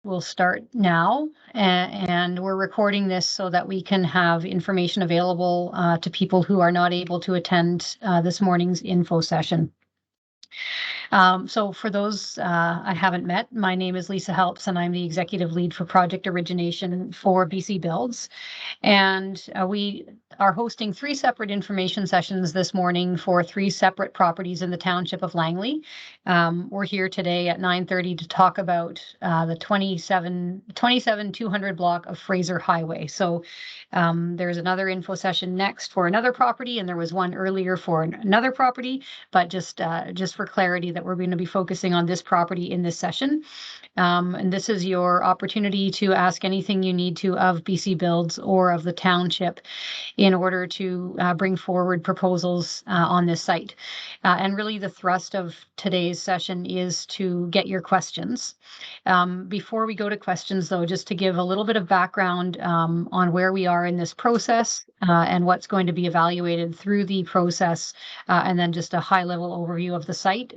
We'll start now, and we're recording this so that we can have information available to people who are not able to attend this morning's info session. So for those I haven't met, my name is Lisa Helps, and I'm the executive lead for project origination for BC Builds. And we are hosting 3 separate information sessions this morning for 3 separate properties in the Township of Langley. We're here today at 9:30 to talk about the 27-200 block of Fraser Highway. So there's another info session next for another property, and there was one earlier for another property, but just for clarity that we're going to be focusing on this property in this session. And this is your opportunity to ask anything you need to of BC Builds or of the Township in order to bring forward proposals on this site. And really the thrust of today's session is to get your questions. Before we go to questions, though, just to give a little bit of background on where we are in this process and what's going to be evaluated through the process, and then just a high-level overview of the site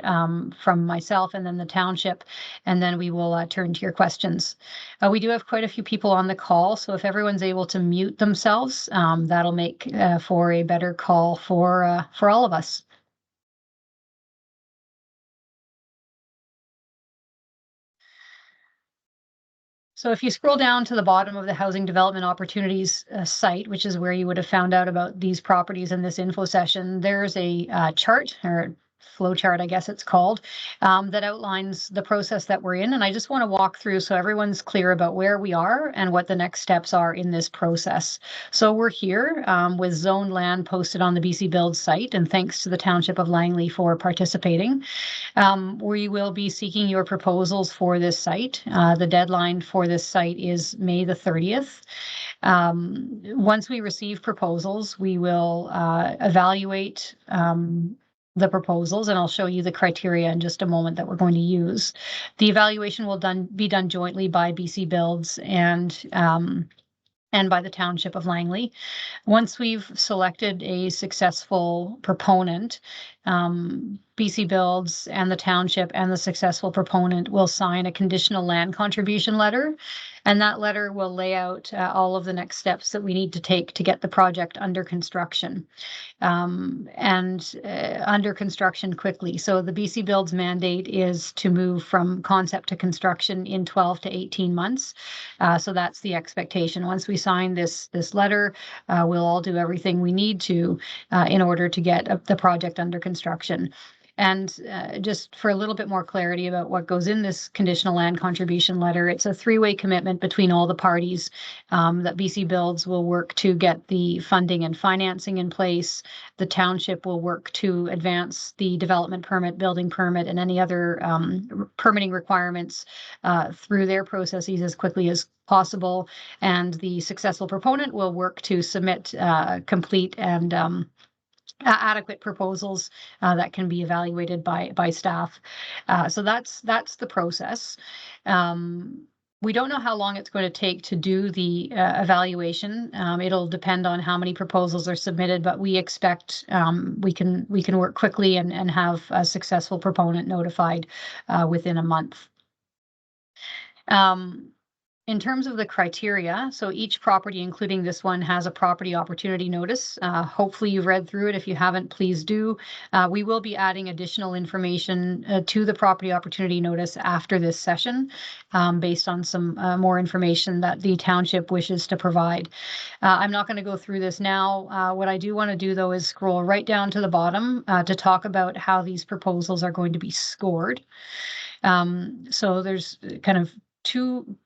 from myself and then the Township, and then we will turn to your questions. We do have quite a few people on the call, so if everyone's able to mute themselves, that'll make for a better call for all of us. So if you scroll down to the bottom of the Housing Development Opportunities site, which is where you would have found out about these properties in this info session, there's a chart, or flow chart, I guess it's called, that outlines the process that we're in. And I just want to walk through so everyone's clear about where we are and what the next steps are in this process. So we're here with zoned land posted on the BC Build site, and thanks to the Township of Langley for participating. We will be seeking your proposals for this site. The deadline for this site is May the 30th. Once we receive proposals, we will evaluate the proposals, and I'll show you the criteria in just a moment that we're going to use. The evaluation will be done jointly by BC Builds and by the Township of Langley. Once we've selected a successful proponent, BC Builds and the Township and the successful proponent will sign a conditional land contribution letter, and that letter will lay out all of the next steps that we need to take to get the project under construction, and under construction quickly. So the BC Builds mandate is to move from concept to construction in 12 to 18 months. So that's the expectation. Once we sign this letter, we'll all do everything we need to in order to get the project under construction. And just for a little bit more clarity about what goes in this conditional land contribution letter, it's a 3-way commitment between all the parties that BC Builds will work to get the funding and financing in place. The Township will work to advance the development permit, building permit, and any other permitting requirements through their processes as quickly as possible. And the successful proponent will work to submit complete and adequate proposals that can be evaluated by staff. So that's the process. We don't know how long it's going to take to do the evaluation. It'll depend on how many proposals are submitted, but we expect we can work quickly and have a successful proponent notified within a month. In terms of the criteria, so each property, including this one, has a property opportunity notice. Hopefully you've read through it. If you haven't, please do. We will be adding additional information to the property opportunity notice after this session, based on some more information that the Township wishes to provide. I'm not going to go through this now. What I do want to do, though, is scroll right down to the bottom to talk about how these proposals are going to be scored. So there's kind of 2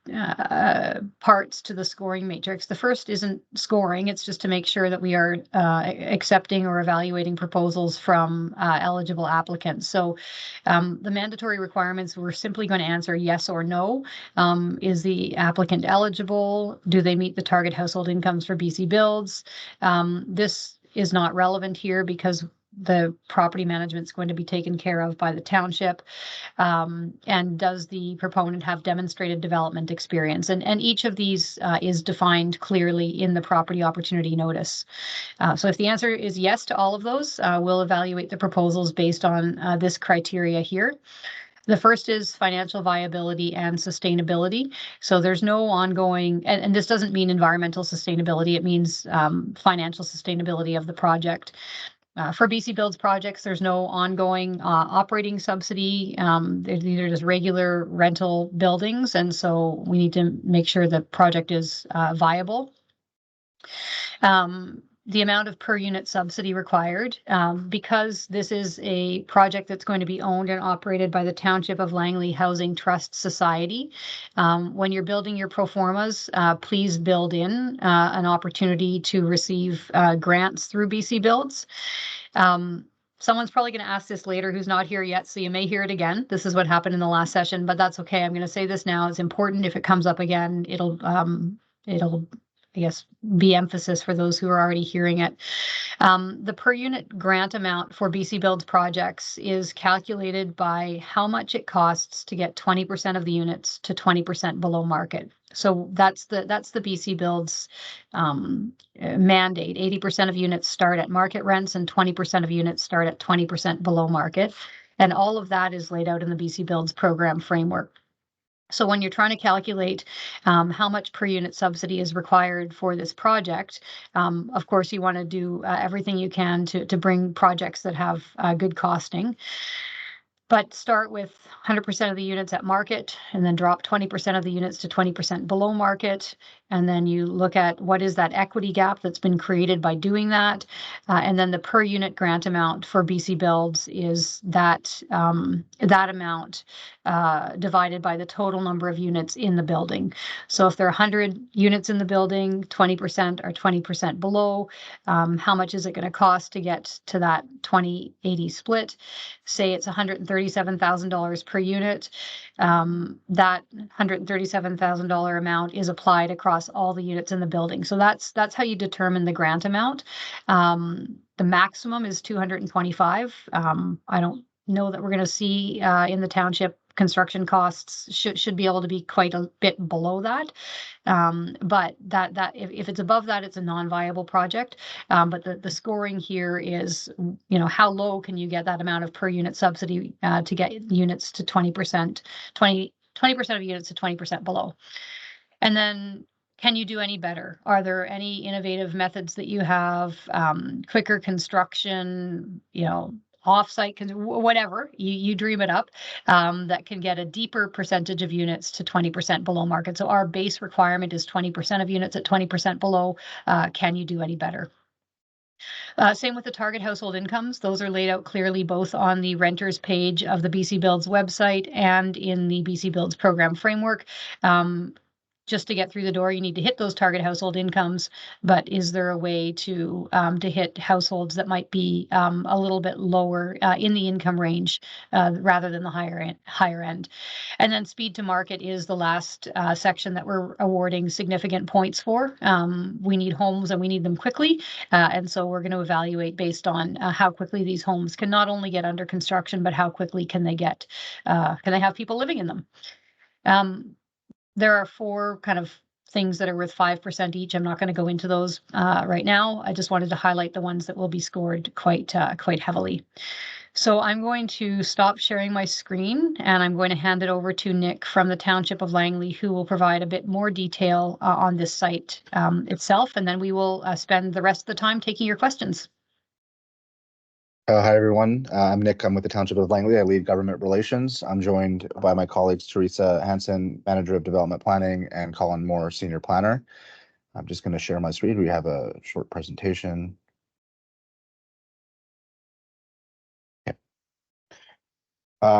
parts to the scoring matrix. The first isn't scoring, it's just to make sure that we are accepting or evaluating proposals from eligible applicants. So the mandatory requirements, we're simply going to answer yes or no. Is the applicant eligible? Do they meet the target household incomes for BC Builds? This is not relevant here because the property management is going to be taken care of by the Township. And does the proponent have demonstrated development experience? And each of these is defined clearly in the property opportunity notice. So if the answer is yes to all of those, we'll evaluate the proposals based on this criteria here. The first is financial viability and sustainability. So there's no ongoing, and this doesn't mean environmental sustainability, it means financial sustainability of the project. For BC Build's projects, there's no ongoing operating subsidy. These are just regular rental buildings, and so we need to make sure the project is viable. The amount of per unit subsidy required, because this is a project that's going to be owned and operated by the Township of Langley Housing Trust Society. When you're building your pro formas, please build in an opportunity to receive grants through BC Builds. Someone's probably going to ask this later who's not here yet, so you may hear it again. This is what happened in the last session, but that's okay. I'm going to say this now. It's important. If it comes up again, it'll I guess, be emphasis for those who are already hearing it. The per unit grant amount for BC Builds projects is calculated by how much it costs to get 20% of the units to 20% below market. So that's the BC Builds mandate. 80% of units start at market rents and 20% of units start at 20% below market. And all of that is laid out in the BC Builds program framework. So when you're trying to calculate how much per unit subsidy is required for this project, of course, you want to do everything you can to bring projects that have good costing. But start with 100% of the units at market and then drop 20% of the units to 20% below market. And then you look at what is that equity gap that's been created by doing that. And then the per unit grant amount for BC Builds is that amount divided by the total number of units in the building. So if there are 100 units in the building, 20% or 20% below, how much is it going to cost to get to that 20-80 split? Say it's $137,000 per unit. That $137,000 amount is applied across all the units in the building. So that's how you determine the grant amount. The maximum is 225. I don't know that we're going to see in the township construction costs should be able to be quite a bit below that. But that if it's above that, it's a non-viable project. But the scoring here is, how low can you get that amount of per unit subsidy to get units to 20% of units to 20% below. And then, can you do any better? Are there any innovative methods that you have, quicker construction, offsite, whatever, you dream it up, that can get a deeper percentage of units to 20% below market. So our base requirement is 20% of units at 20% below. Can you do any better? Same with the target household incomes. Those are laid out clearly both on the renters page of the BC Builds website and in the BC Builds program framework. Just to get through the door, you need to hit those target household incomes. But is there a way to hit households that might be a little bit lower in the income range rather than the higher end? And then speed to market is the last section that we're awarding significant points for. We need homes and we need them quickly. And so we're going to evaluate based on how quickly these homes can not only get under construction, but how quickly can they have people living in them? There are 4 kind of things that are worth 5% each. I'm not going to go into those right now. I just wanted to highlight the ones that will be scored quite heavily. So I'm going to stop sharing my screen and I'm going to hand it over to Nick from the Township of Langley, who will provide a bit more detail on this site itself. And then we will spend the rest of the time taking your questions. Hi, everyone. I'm Nick. I'm with the Township of Langley. I lead government relations. I'm joined by my colleagues, Teresa Hansen, Manager of Development Planning, and Colin Moore, Senior Planner. I'm just going to share my screen. We have a short presentation. Okay.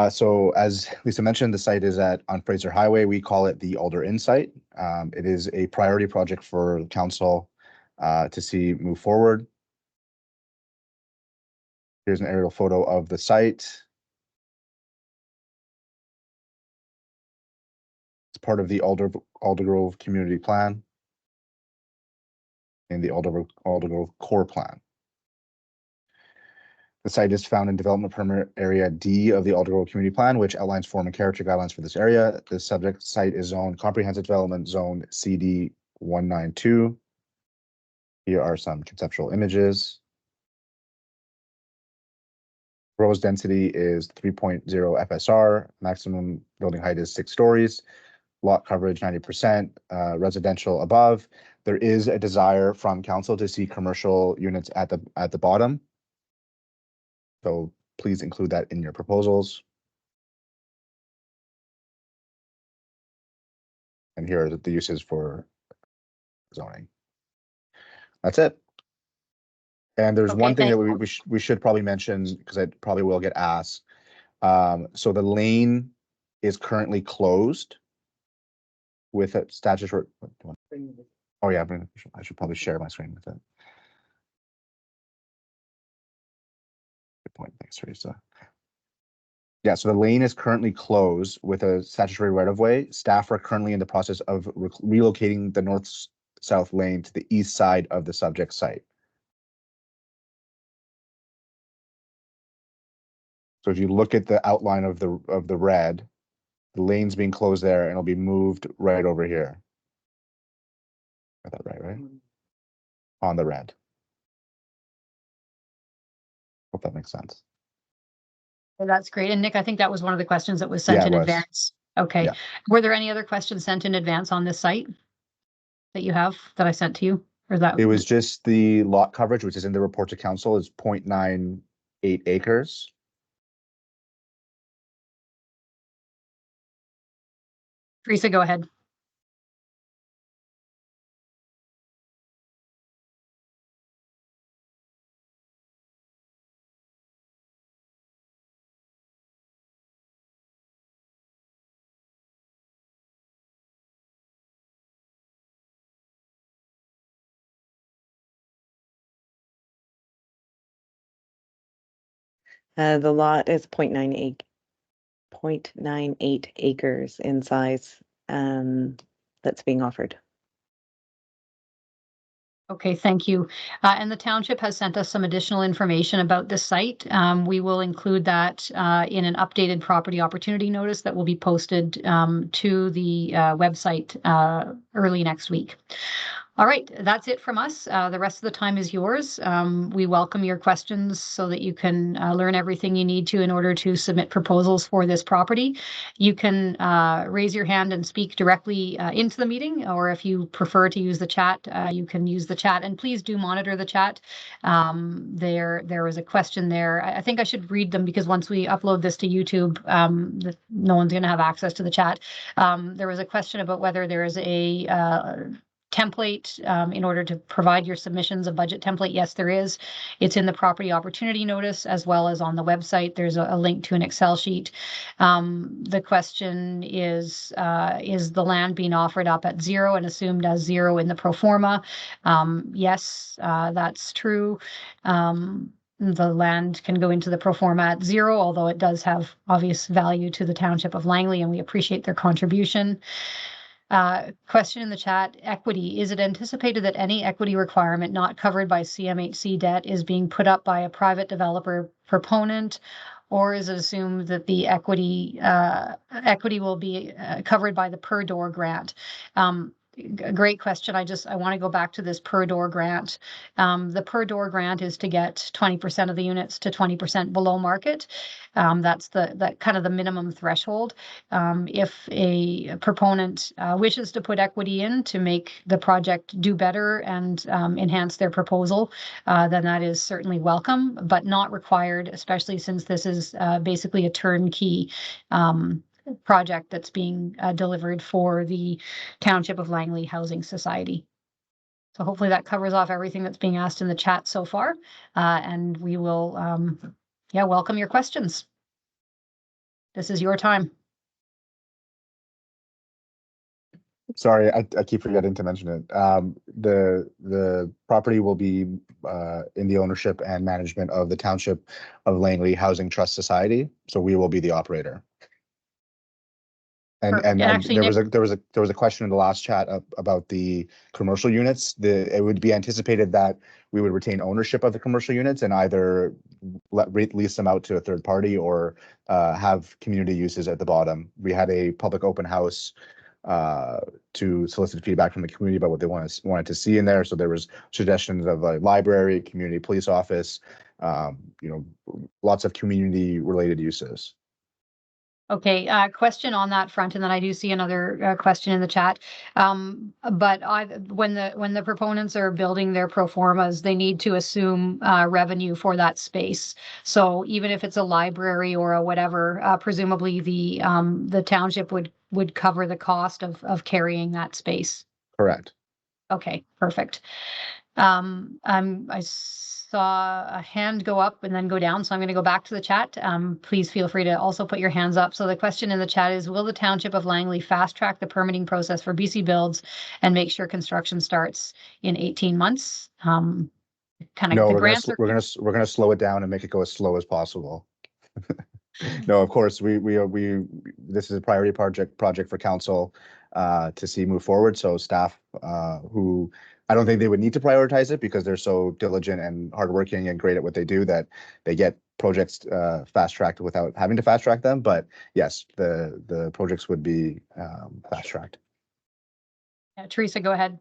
So as Lisa mentioned, the site is on Fraser Highway. We call it the Alder Inn site. It is a priority project for council to see move forward. Here's an aerial photo of the site. It's part of the Aldergrove Community Plan and the Aldergrove Core Plan. The site is found in Development Permit Area D of the Aldergrove Community Plan, which outlines form and character guidelines for this area. The subject site is zoned Comprehensive Development Zone CD 192. Here are some conceptual images. Gross density is 3.0 FSR. Maximum building height is 6 stories. Lot coverage 90%. Residential above. There is a desire from council to see commercial units at the bottom. So please include that in your proposals. And here are the uses for zoning. That's it. And there's Okay, one thing that thanks. we should probably mention, because it probably will get asked. So the lane is currently closed with a statutory. Oh yeah, I should probably share my screen with it. Good point. Thanks, Teresa. Yeah, so the lane is currently closed with a statutory right-of-way. Staff are currently in the process of relocating the north-south lane to the east side of the subject site. So if you look at the outline of the red, the lane's being closed there and it'll be moved right over here. Got that right? On the red. Hope that makes sense. That's great. And Nick, I think that was one of the questions that was Yeah, sent it in was. advance. Okay. Yeah. Were there any other questions sent in advance on this site that you have that I sent to you? Or that It was just the lot coverage, which is in the report to council, is 0.98 acres. Teresa, go ahead. The lot is 0.98 acres in size, that's being offered. Okay, thank you. And the township has sent us some additional information about this site. We will include that in an updated property opportunity notice that will be posted to the website early next week. All right, that's it from us. The rest of the time is yours. We welcome your questions so that you can learn everything you need to in order to submit proposals for this property. You can raise your hand and speak directly into the meeting, or if you prefer to use the chat, you can use the chat. And please do monitor the chat. There was a question there. I think I should read them because once we upload this to YouTube, no one's going to have access to the chat. There was a question about whether there is a template in order to provide your submissions, a budget template. Yes, there is. It's in the property opportunity notice as well as on the website. There's a link to an Excel sheet. The question is the land being offered up at 0 and assumed as 0 in the pro forma? Yes, that's true. The land can go into the pro forma at 0, although it does have obvious value to the Township of Langley, and we appreciate their contribution. Question in the chat, equity. Is it anticipated that any equity requirement not covered by CMHC debt is being put up by a private developer proponent, or is it assumed that the equity will be covered by the per door grant? Great question. I want to go back to this per door grant. The per door grant is to get 20% of the units to 20% below market. That's the kind of the minimum threshold. If a proponent wishes to put equity in to make the project do better and enhance their proposal, then that is certainly welcome, but not required, especially since this is basically a turnkey project that's being delivered for the Township of Langley Housing Society. So hopefully that covers off everything that's being asked in the chat so far. And we will, welcome your questions. This is your time. Sorry, I keep forgetting to mention it. The property will be in the ownership and management of the Township of Langley Housing Trust Society. So we will be the operator. And actually, there was a question in the last chat about the commercial units. It would be anticipated that we would retain ownership of the commercial units and either lease them out to a third party or have community uses at the bottom. We had a public open house to solicit feedback from the community about what they wanted to see in there. So there was suggestions of a library, community police office, lots of community related uses. Okay, question on that front, and then I do see another question in the chat. But when the proponents are building their pro formas, they need to assume revenue for that space. So even if it's a library or a whatever, presumably the township would cover the cost of carrying that space. Correct. Okay, perfect. I saw a hand go up and then go down, so I'm going to go back to the chat. Please feel free to also put your hands up. So the question in the chat is, will the Township of Langley fast track the permitting process for BC Builds and make sure construction starts in 18 months? No, we're gonna slow it down and make it go as slow as possible. No, of course, this is a priority project for council to see move forward. So staff who I don't think they would need to prioritize it because they're so diligent and hardworking and great at what they do that they get projects fast tracked without having to fast track them. But yes, the projects would be fast tracked. Teresa, go ahead.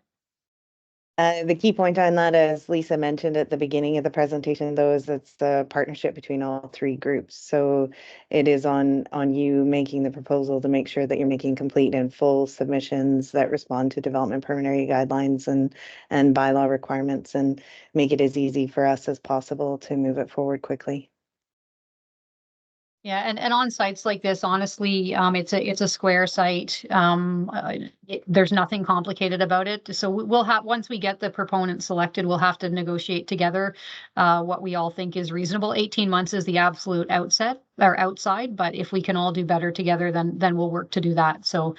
The key point on that, as Lisa mentioned at the beginning of the presentation, though, is it's the partnership between all three groups. So it is on you making the proposal to make sure that you're making complete and full submissions that respond to development preliminary guidelines and bylaw requirements, and make it as easy for us as possible to move it forward quickly. Yeah, and on sites like this, honestly, it's a square site. There's nothing complicated about it. So we'll have, once we get the proponent selected, we'll have to negotiate together what we all think is reasonable. 18 months is the absolute outside, but if we can all do better together, then we'll work to do that. So,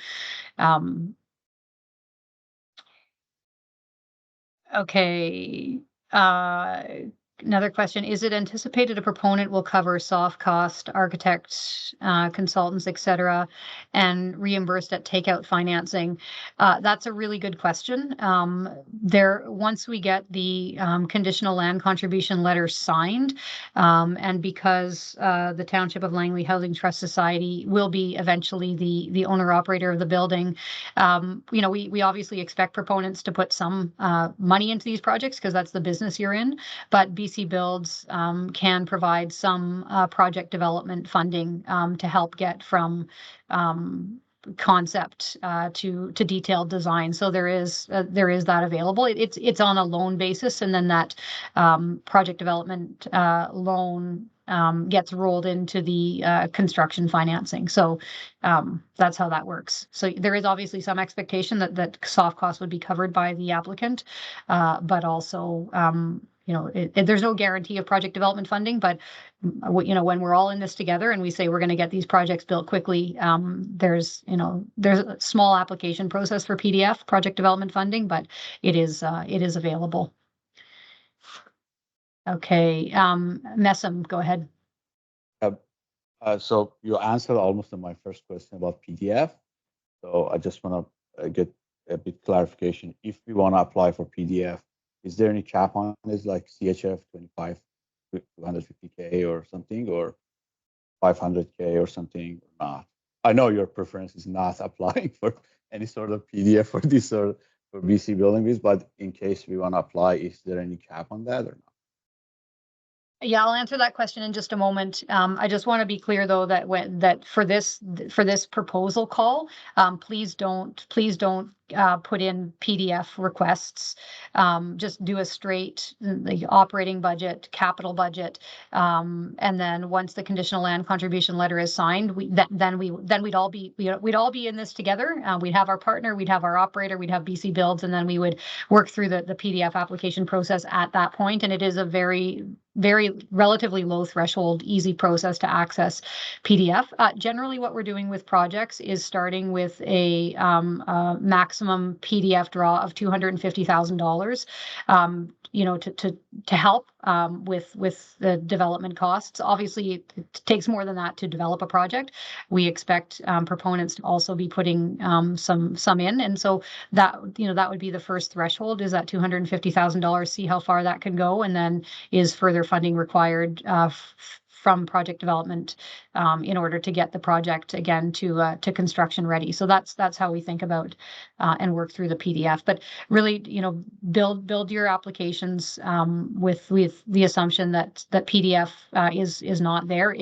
okay. Another question, is it anticipated a proponent will cover soft cost, architects, consultants, et cetera, and reimbursed at takeout financing? That's a really good question. Once we get the conditional land contribution letter signed, and because the Township of Langley Housing Trust Society will be eventually the owner operator of the building, we obviously expect proponents to put some money into these projects because that's the business you're in, but BC Builds can provide some project development funding to help get from concept to detailed design. So there is that available. It's on a loan basis, and then that project development loan gets rolled into the construction financing. So that's how that works. So there is obviously some expectation that soft costs would be covered by the applicant, but also there's no guarantee of project development funding, but when we're all in this together and we say we're going to get these projects built quickly, there's a small application process for PDF project development funding, but it is available. Okay, Messam, go ahead. So you answered almost my first question about PDF. So I just want to get a bit clarification. If we want to apply for PDF, is there any cap on it, like CHF 25, 250K or something, or 500K or something, or not? I know your preference is not applying for any sort of PDF for this or for BC Building Biz, but in case we want to apply, is there any cap on that or not? Yeah, I'll answer that question in just a moment. I just want to be clear, though, that for this proposal call, please don't put in PDF requests. Just do a straight operating budget, capital budget, and then once the conditional land contribution letter is signed, we'd all be in this together. We'd have our partner, we'd have our operator, we'd have BC Builds, and then we would work through the PDF application process at that point. And it is a very relatively low threshold, easy process to access PDF. Generally, what we're doing with projects is starting with a maximum PDF draw of $250,000, to help with the development costs. Obviously, it takes more than that to develop a project. We expect proponents to also be putting some in, and so that would be the first threshold, is that $250,000. See how far that can go, and then is further funding required from project development in order to get the project again to construction ready. So that's how we think about and work through the PDF. But really, build your applications with the assumption that PDF is not there.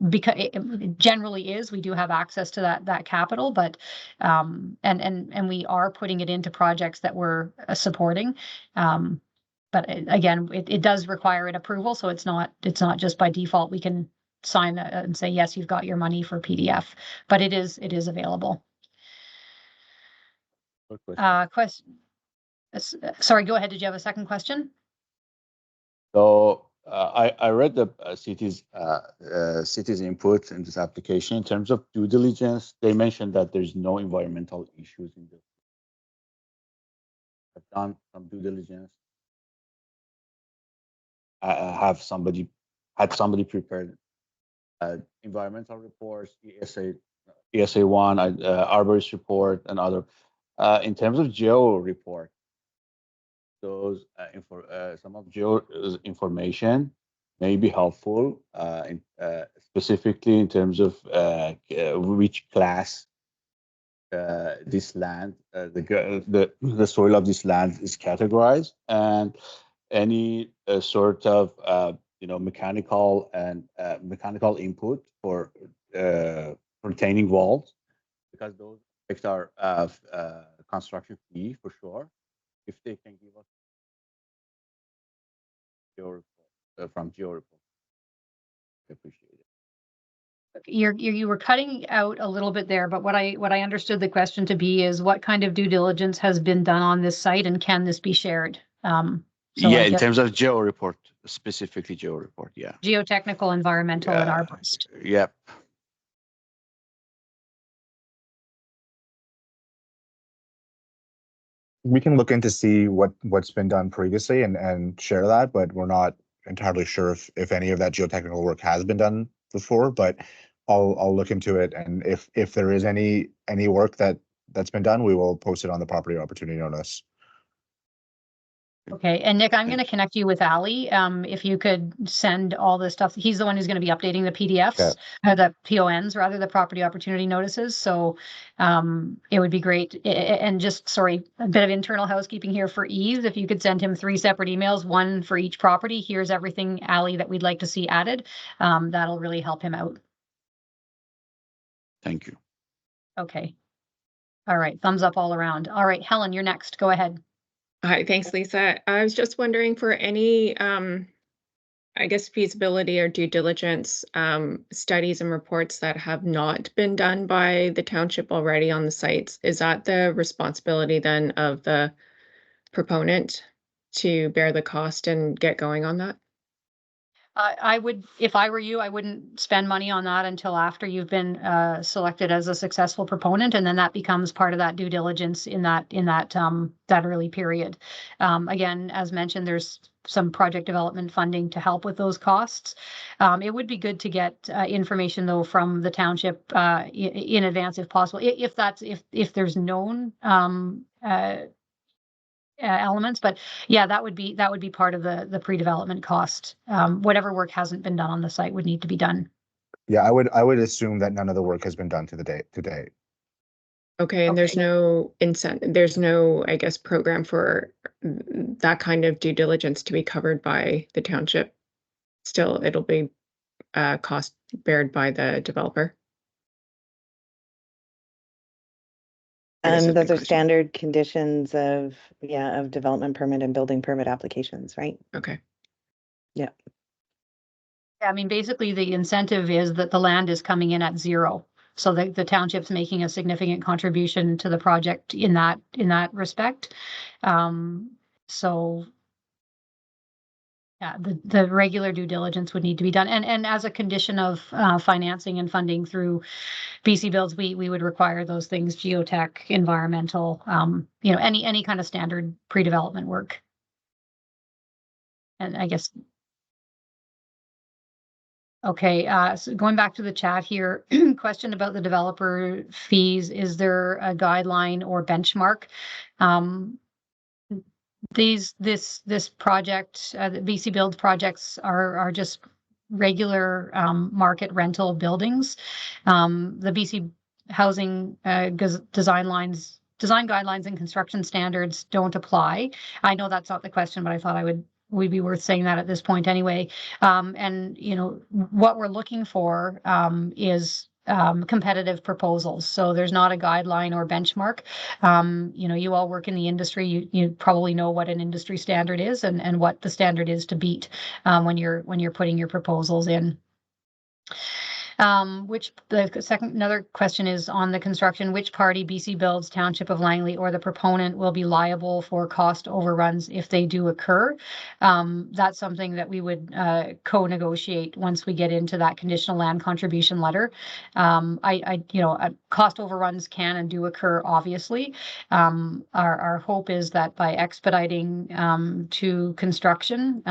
Because it generally is. We do have access to that capital, but and we are putting it into projects that we're supporting. But again, it does require an approval, so it's not just by default. We can sign and say yes, you've got your money for PDF, but it is available. Sorry, go ahead. Did you have a second question? So I read the city's input in this application in terms of due diligence. They mentioned that there's no environmental issues in this. I've done some due diligence. I had somebody prepared environmental reports, ESA 1, arborist report, and other. In terms of geo report, those some of geo information may be helpful, specifically in terms of which class this land, the soil of this land is categorized, and any sort of mechanical input for retaining walls, because those affect our construction fee for sure. If they can give us from geo report, I appreciate it. You were cutting out a little bit there, but what I understood the question to be is what kind of due diligence has been done on this site, and can this be shared? In terms of geo report, specifically geo report, yeah. Geotechnical, environmental, and arborist. Yep. We can look into see what's been done previously and share that, but we're not entirely sure if any of that geotechnical work has been done before. But I'll look into it, and if there is any work that's been done, we will post it on the property opportunity notice. Okay, and Nick, I'm going to connect you with Ali. If you could send all the stuff, he's the one who's going to be updating the PDFs, the PONs, rather, the property opportunity notices. So it would be great. And just, sorry, a bit of internal housekeeping here for ease. If you could send him 3 separate emails, one for each property. Here's everything, Ali, that we'd like to see added. That'll really help him out. Thank you. Okay. All right, thumbs up all around. All right, Helen, you're next. Go ahead. Hi, thanks, Lisa. I was just wondering for any, I guess, feasibility or due diligence studies and reports that have not been done by the township already on the sites. Is that the responsibility then of the proponent to bear the cost and get going on that? I would, if I were you, I wouldn't spend money on that until after you've been selected as a successful proponent, and then that becomes part of that due diligence in that early period. Again, as mentioned, there's some project development funding to help with those costs. It would be good to get information though from the township in advance if possible, if there's known elements, but yeah, that would be part of the pre-development cost. Whatever work hasn't been done on the site would need to be done. Yeah, I would assume that none of the work has been done to date. Okay, and there's no incentive, there's no, I guess, program for that kind of due diligence to be covered by the township. Still, it'll be cost bared by the developer. And those are standard conditions of development permit and building permit applications, right? Okay. Yeah. I mean, basically the incentive is that the land is coming in at zero. So the township's making a significant contribution to the project in that respect. So yeah, the regular due diligence would need to be done. And as a condition of financing and funding through BC Builds, we would require those things: geotech, environmental, any kind of standard pre-development work. And I guess, okay, so going back to the chat here, question about the developer fees. Is there a guideline or benchmark? This project, the BC Build projects are just regular market rental buildings. The BC housing design guidelines and construction standards don't apply. I know that's not the question, but I thought would be worth saying that at this point anyway. And you know, what we're looking for is competitive proposals. So there's not a guideline or benchmark. You know, you all work in the industry. You probably know what an industry standard is and what the standard is to beat when you're putting your proposals in. Another question is on the construction, which party, BC Builds, Township of Langley, or the proponent will be liable for cost overruns if they do occur? That's something that we would co-negotiate once we get into that conditional land contribution letter. Cost overruns can and do occur, obviously. Our hope is that by expediting to construction,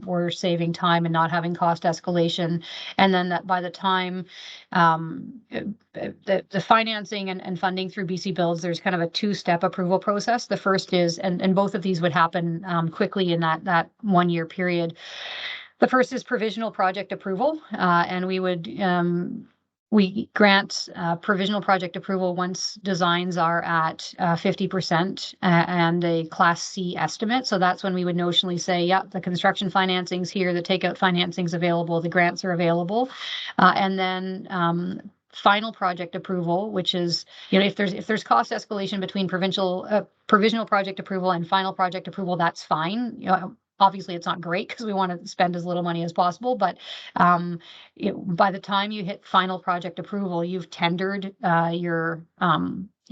we're saving time and not having cost escalation, and then that by the time the financing and funding through BC Builds, there's kind of a two-step approval process. The first is, and both of these would happen quickly in that 1 year period. The first is provisional project approval, and we grant provisional project approval once designs are at 50% and a Class C estimate. So that's when we would notionally say, yeah, the construction financing's here, the takeout financing's available, the grants are available. And then final project approval, which is, you know, if there's cost escalation between provisional project approval and final project approval, that's fine. You know, obviously, it's not great because we want to spend as little money as possible, but by the time you hit final project approval, you've tendered your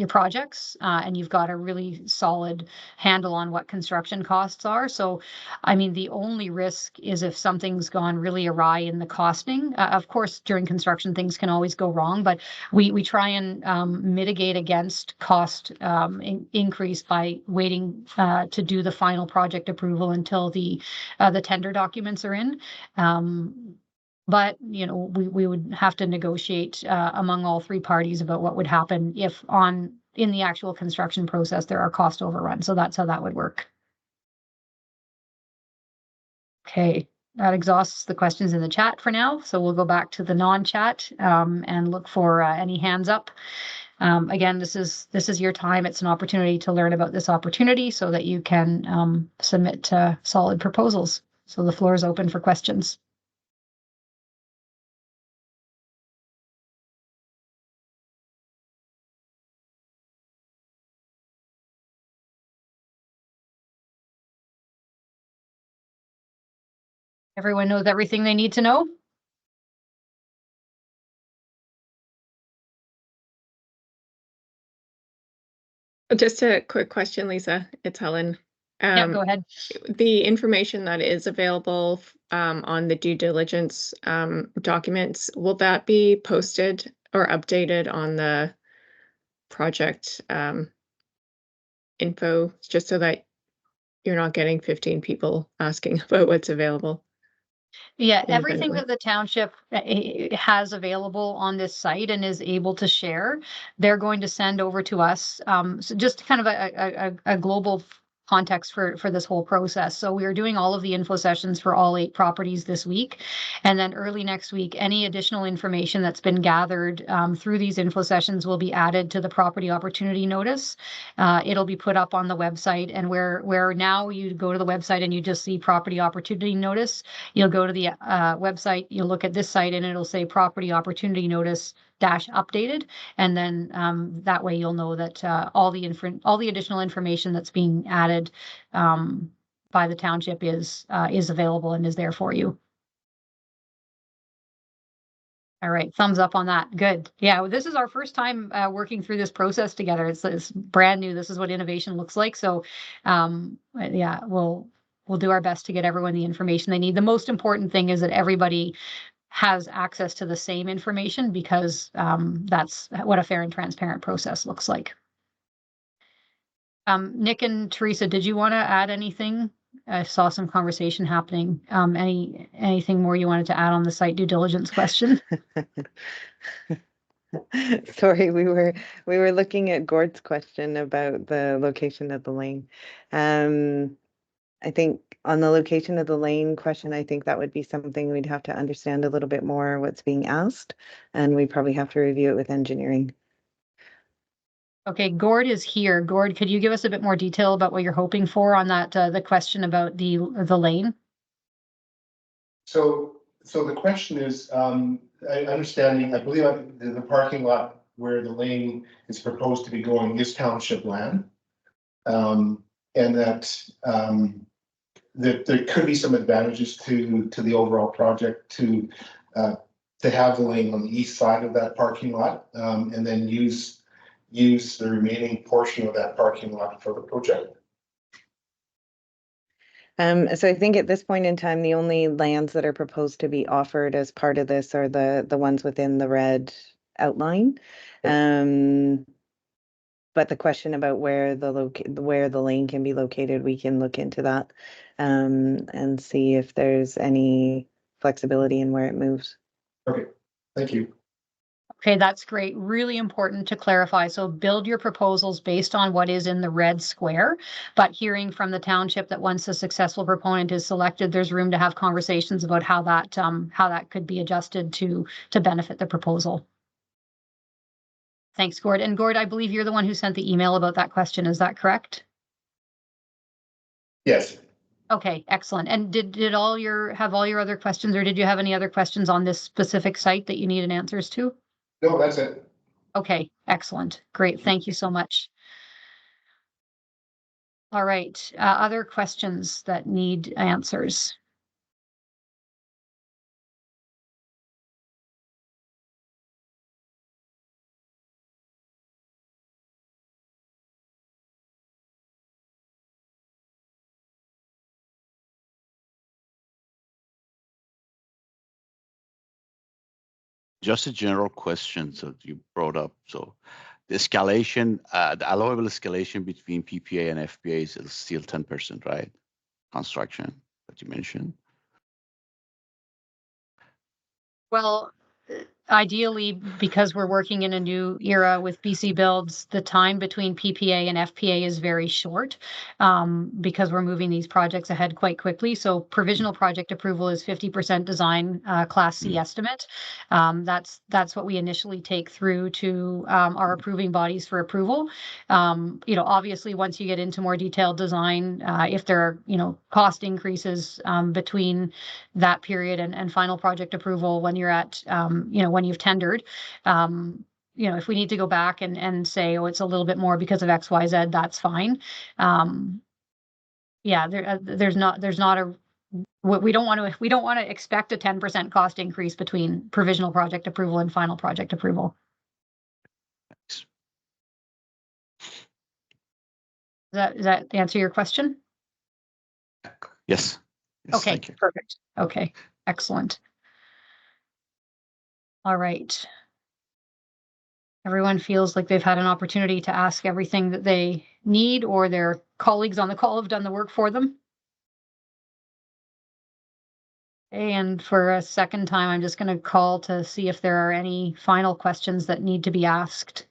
projects and you've got a really solid handle on what construction costs are. So, I mean, the only risk is if something's gone really awry in the costing. Of course, during construction, things can always go wrong, but we try and mitigate against cost increase by waiting to do the final project approval until the tender documents are in. But, you know, we would have to negotiate among all three parties about what would happen if in the actual construction process there are cost overruns. So that's how that would work. Okay, that exhausts the questions in the chat for now. So we'll go back to the non-chat and look for any hands up. Again, this is your time. It's an opportunity to learn about this opportunity so that you can submit solid proposals. So the floor is open for questions. Everyone knows everything they need to know? Just a quick question, Lisa. It's Helen. Yeah, go ahead. The information that is available on the due diligence documents, will that be posted or updated on the project info, just so that you're not getting 15 people asking about what's available? Yeah, everything that the township has available on this site and is able to share, they're going to send over to us. So just kind of a global context for this whole process. So we are doing all of the info sessions for all 8 properties this week. And then early next week, any additional information that's been gathered through these info sessions will be added to the property opportunity notice. It'll be put up on the website, and where now you go to the website and you just see property opportunity notice, you'll go to the website, you'll look at this site and it'll say property opportunity notice -updated, and then that way you'll know that all the additional information that's being added by the township is available and is there for you. All right, thumbs up on that. Good. Yeah, well, this is our first time working through this process together. It's brand new. This is what innovation looks like. So, yeah, we'll do our best to get everyone the information they need. The most important thing is that everybody has access to the same information, because that's what a fair and transparent process looks like. Nick and Teresa, did you want to add anything? I saw some conversation happening. Anything more you wanted to add on the site due diligence question? Sorry, we were looking at Gord's question about the location of the lane. I think on the location of the lane question, I think that would be something we'd have to understand a little bit more what's being asked, and we probably have to review it with engineering. Okay, Gord is here. Gord, could you give us a bit more detail about what you're hoping for on that, the question about the lane? So the question is, understanding, I believe the parking lot where the lane is proposed to be going is township land. And that there could be some advantages to the overall project to have the lane on the east side of that parking lot, and then use the remaining portion of that parking lot for the project. So I think at this point in time, the only lands that are proposed to be offered as part of this are the ones within the red outline. But the question about where the lane can be located, we can look into that, and see if there's any flexibility in where it moves. Okay, thank you. Okay, that's great. Really important to clarify. So build your proposals based on what is in the red square, but hearing from the township that once a successful proponent is selected, there's room to have conversations about how that could be adjusted to benefit the proposal. Thanks, Gord. And Gord, I believe you're the one who sent the email about that question. Is that correct? Yes. Okay, excellent. And did all your other questions, or did you have any other questions on this specific site that you needed answers to? No, that's it. Okay, excellent. Great. Thank you so much. All right. Other questions that need answers? Just a general question that you brought up. So the escalation, the allowable escalation between PPA and FPA is still 10%, right? Construction that you mentioned. Well, ideally, because we're working in a new era with BC Builds, the time between PPA and FPA is very short, because we're moving these projects ahead quite quickly. So provisional project approval is 50% design, Class C estimate. That's what we initially take through to our approving bodies for approval. Obviously, once you get into more detailed design, if there are, cost increases between that period and final project approval, when you're at, when you've tendered, if we need to go back and say, oh, it's a little bit more because of X, Y, Z, that's fine. There's not a, we don't want to expect a 10% cost increase between provisional project approval and final project approval. Does that answer your question? Yes. Okay, perfect. Okay, excellent. All right. Everyone feels like they've had an opportunity to ask everything that they need, or their colleagues on the call have done the work for them. And for a second time, I'm just going to call to see if there are any final questions that need to be asked.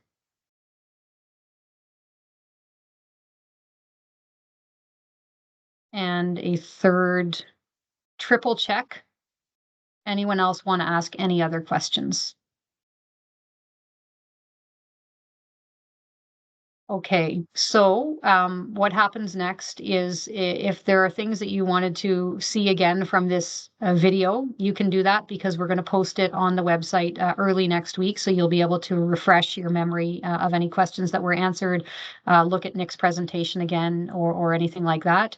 And a third triple check. Anyone else want to ask any other questions? Okay, so what happens next is, if there are things that you wanted to see again from this video, you can do that, because we're going to post it on the website early next week. So you'll be able to refresh your memory of any questions that were answered, look at Nick's presentation again, or anything like that.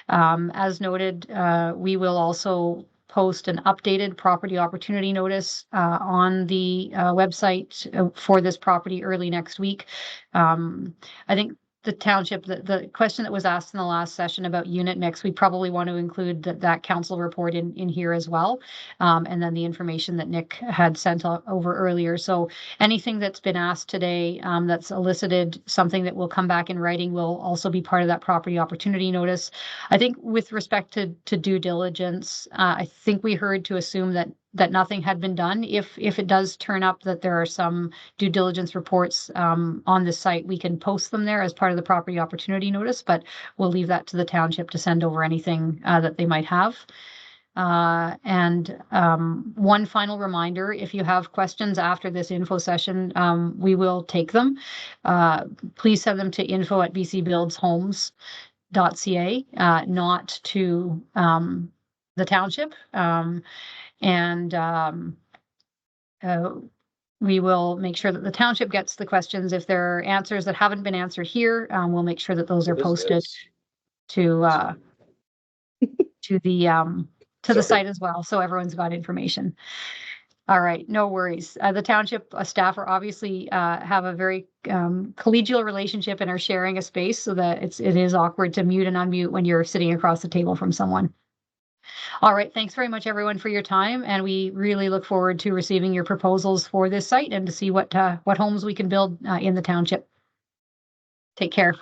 As noted, we will also post an updated property opportunity notice on the website for this property early next week. I think the township, the question that was asked in the last session about unit mix, we probably want to include that council report in here as well. And then the information that Nick had sent over earlier. So anything that's been asked today that's elicited something that will come back in writing will also be part of that property opportunity notice. I think with respect to due diligence, I think we heard to assume that that nothing had been done. If it does turn up that there are some due diligence reports on the site, we can post them there as part of the property opportunity notice, but we'll leave that to the township to send over anything that they might have. And one final reminder, if you have questions after this info session, we will take them. Please send them to info@bcbuildshomes.ca, not to the township. We will make sure that the township gets the questions. If there are answers that haven't been answered here, we'll make sure that those are posted to the site as well, so everyone's got information. All right, no worries. The township staff are obviously have a very collegial relationship and are sharing a space, so that it is awkward to mute and unmute when you're sitting across the table from someone. All right, thanks very much, everyone, for your time, and we really look forward to receiving your proposals for this site and to see what homes we can build in the township. Take care.